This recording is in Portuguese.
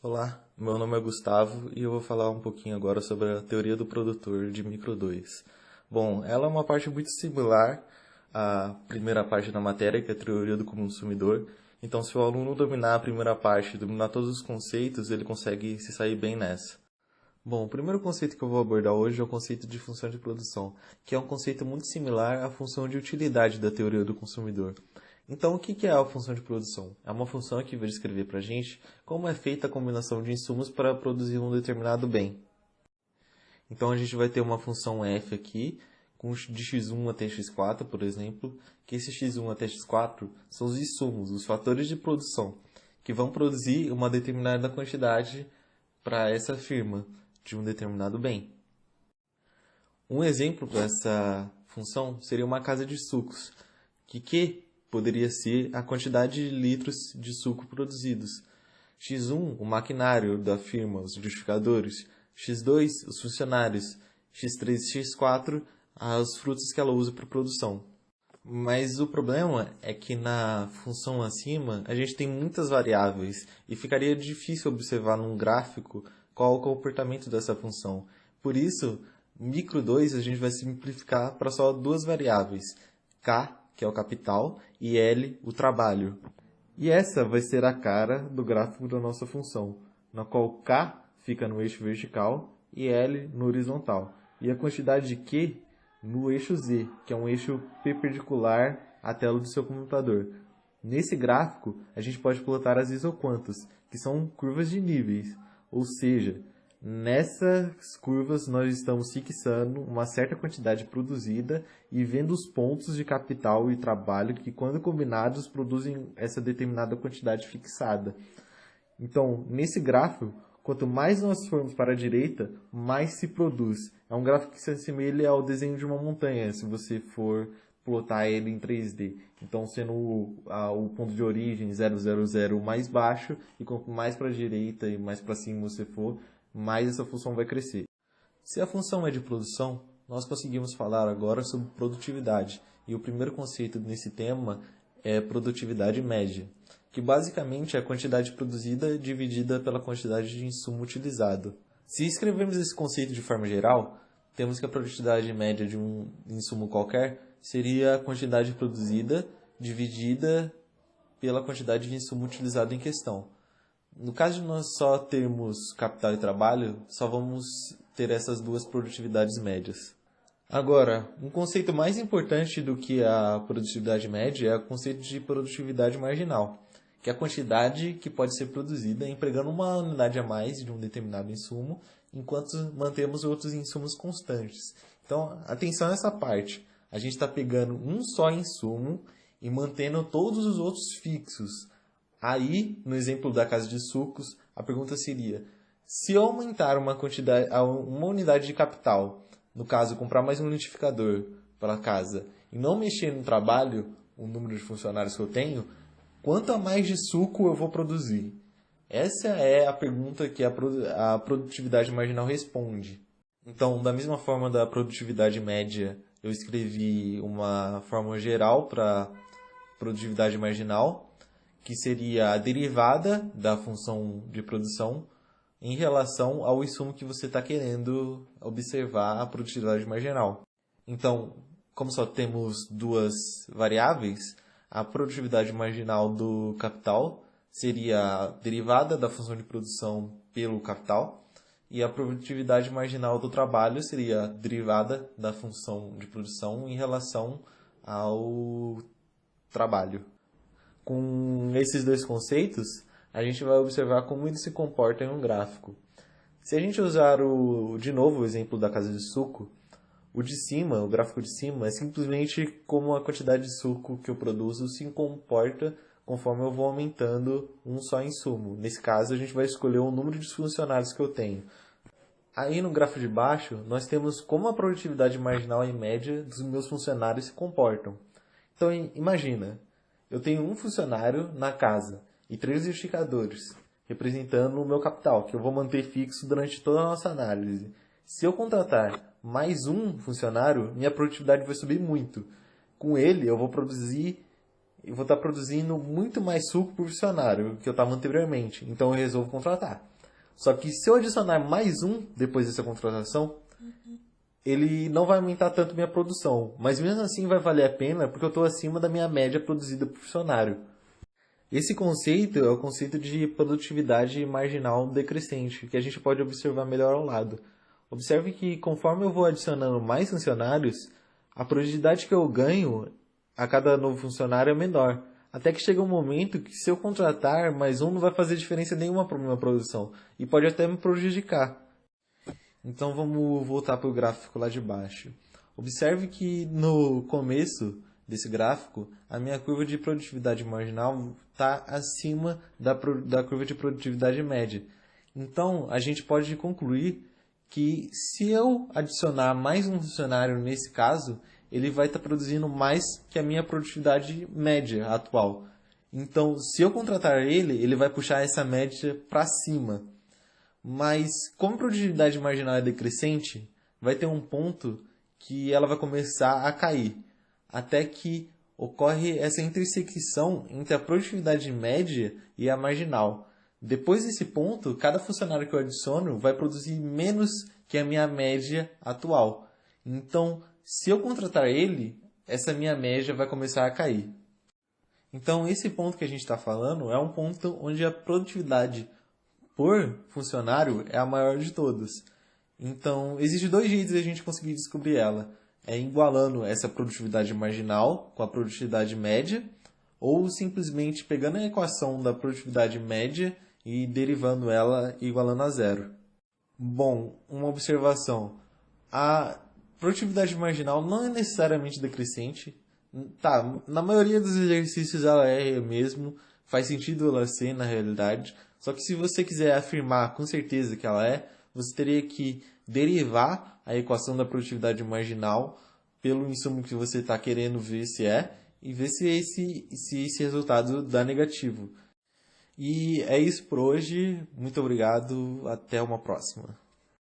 Olá, meu nome é Gustavo e eu vou falar um pouquinho agora sobre a teoria do produtor de micro 2. Bom, ela é uma parte muito similar à primeira parte da matéria, que é a teoria do consumidor. Então, se o aluno dominar a primeira parte, dominar todos os conceitos, ele consegue se sair bem nessa. Bom, o primeiro conceito que eu vou abordar hoje é o conceito de função de produção, que é um conceito muito similar à função de utilidade da teoria do consumidor. Então, o que é a função de produção? É uma função que vai descrever para a gente como é feita a combinação de insumos para produzir um determinado bem. Então, a gente vai ter uma função f aqui, de x1 até x4, por exemplo, que esse x1 até x4 são os insumos, os fatores de produção, que vão produzir uma determinada quantidade para essa firma de um determinado bem. Um exemplo para essa função seria uma casa de sucos, que poderia ser a quantidade de litros de suco produzidos. X1, o maquinário da firma, os liquidificadores. X2, os funcionários. X3 e X4, as frutas que ela usa para produção. Mas o problema é que na função acima a gente tem muitas variáveis e ficaria difícil observar num gráfico qual é o comportamento dessa função. Por isso, micro 2 a gente vai simplificar para só duas variáveis, K, que é o capital, e L, o trabalho. E essa vai ser a cara do gráfico da nossa função, na qual K fica no eixo vertical e L no horizontal. E a quantidade de Q no eixo Z, que é um eixo perpendicular à tela do seu computador. Nesse gráfico, a gente pode plotar as isoquantas, que são curvas de níveis, ou seja, nessas curvas nós estamos fixando uma certa quantidade produzida e vendo os pontos de capital e trabalho que, quando combinados, produzem essa determinada quantidade fixada. Então, nesse gráfico, quanto mais nós formos para a direita, mais se produz. É um gráfico que se assemelha ao desenho de uma montanha, se você for plotar ele em 3D. Então, sendo o ponto de origem 0,00 mais baixo, e quanto mais para a direita e mais para cima você for, mais essa função vai crescer. Se a função é de produção, nós conseguimos falar agora sobre produtividade. E o primeiro conceito nesse tema é produtividade média, que basicamente é a quantidade produzida dividida pela quantidade de insumo utilizado. Se escrevermos esse conceito de forma geral, temos que a produtividade média de um insumo qualquer seria a quantidade produzida dividida pela quantidade de insumo utilizado em questão. No caso de nós só termos capital e trabalho, só vamos ter essas duas produtividades médias. Agora, um conceito mais importante do que a produtividade média é o conceito de produtividade marginal, que é a quantidade que pode ser produzida empregando uma unidade a mais de um determinado insumo, enquanto mantemos outros insumos constantes. Então, atenção a essa parte. A gente está pegando um só insumo e mantendo todos os outros fixos. Aí, no exemplo da casa de sucos, a pergunta seria: se eu aumentar uma unidade de capital, no caso, comprar mais um liquidificador para a casa, e não mexer no trabalho, o número de funcionários que eu tenho, quanto a mais de suco eu vou produzir? Essa é a pergunta que a produtividade marginal responde. Então, da mesma forma da produtividade média, eu escrevi uma fórmula geral para produtividade marginal, que seria a derivada da função de produção em relação ao insumo que você está querendo observar a produtividade marginal. Então, como só temos duas variáveis, a produtividade marginal do capital seria a derivada da função de produção pelo capital, e a produtividade marginal do trabalho seria a derivada da função de produção em relação ao trabalho. Com esses dois conceitos, a gente vai observar como ele se comporta em um gráfico. Se a gente usar de novo o exemplo da casa de suco, o de cima, o gráfico de cima, é simplesmente como a quantidade de suco que eu produzo se comporta conforme eu vou aumentando um só insumo. Nesse caso, a gente vai escolher o número de funcionários que eu tenho. Aí no gráfico de baixo, nós temos como a produtividade marginal e média dos meus funcionários se comportam. Então, imagina, eu tenho um funcionário na casa e 3 liquidificadores, representando o meu capital, que eu vou manter fixo durante toda a nossa análise. Se eu contratar mais um funcionário, minha produtividade vai subir muito. Com ele, eu vou estar produzindo muito mais suco por funcionário que eu estava anteriormente. Então, eu resolvo contratar. Só que se eu adicionar mais um depois dessa contratação, ele não vai aumentar tanto minha produção. Mas mesmo assim vai valer a pena porque eu estou acima da minha média produzida por funcionário. Esse conceito é o conceito de produtividade marginal decrescente, que a gente pode observar melhor ao lado. Observe que conforme eu vou adicionando mais funcionários, a produtividade que eu ganho a cada novo funcionário é menor. Até que chega um momento que se eu contratar mais um não vai fazer diferença nenhuma para a minha produção e pode até me prejudicar. Então vamos voltar para o gráfico lá de baixo. Observe que no começo desse gráfico, a minha curva de produtividade marginal está acima da curva de produtividade média. Então a gente pode concluir que se eu adicionar mais um funcionário nesse caso, ele vai estar produzindo mais que a minha produtividade média atual. Então, se eu contratar ele, ele vai puxar essa média para cima. Mas, como a produtividade marginal é decrescente, vai ter um ponto que ela vai começar a cair. Até que ocorre essa intersecção entre a produtividade média e a marginal. Depois desse ponto, cada funcionário que eu adiciono vai produzir menos que a minha média atual. Então, se eu contratar ele, essa minha média vai começar a cair. Então, esse ponto que a gente está falando é um ponto onde a produtividade por funcionário é a maior de todas. Então, existem dois jeitos de a gente conseguir descobrir ela. É igualando essa produtividade marginal com a produtividade média, ou simplesmente pegando a equação da produtividade média e derivando ela igualando a zero. Bom, uma observação. A produtividade marginal não é necessariamente decrescente. Tá, na maioria dos exercícios ela é mesmo, faz sentido ela ser na realidade. Só que se você quiser afirmar com certeza que ela é, você teria que derivar a equação da produtividade marginal pelo insumo que você está querendo ver se é, e ver se esse resultado dá negativo. E é isso por hoje. Muito obrigado. Até uma próxima.